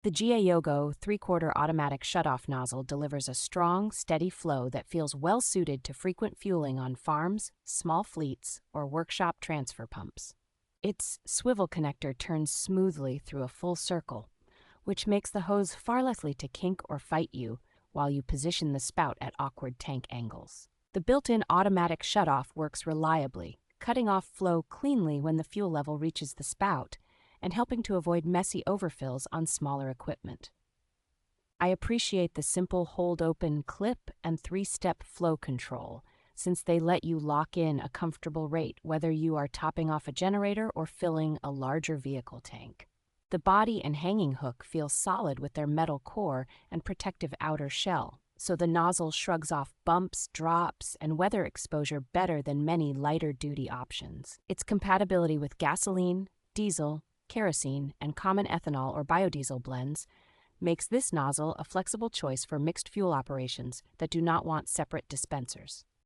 The GIAYOGO 3/4 automatic shut-off nozzle delivers a strong, steady flow that feels well suited to frequent fueling on farms, small fleets, or workshop transfer pumps. Its swivel connector turns smoothly through a full circle, which makes the hose far less likely to kink or fight you while you position the spout at awkward tank angles. The built-in automatic shut-off works reliably, cutting off flow cleanly when the fuel level reaches the spout, and helping to avoid messy overfills on smaller equipment. I appreciate the simple hold-open clip and 3-step flow control, since they let you lock in a comfortable rate whether you are topping off a generator or filling a larger vehicle tank. The body and hanging hook feel solid with their metal core and protective outer shell, so the nozzle shrugs off bumps, drops, and weather exposure better than many lighter-duty options. Its compatibility with gasoline, diesel, kerosene, and common ethanol or biodiesel blends makes this nozzle a flexible choice for mixed fuel operations that do not want separate dispensers.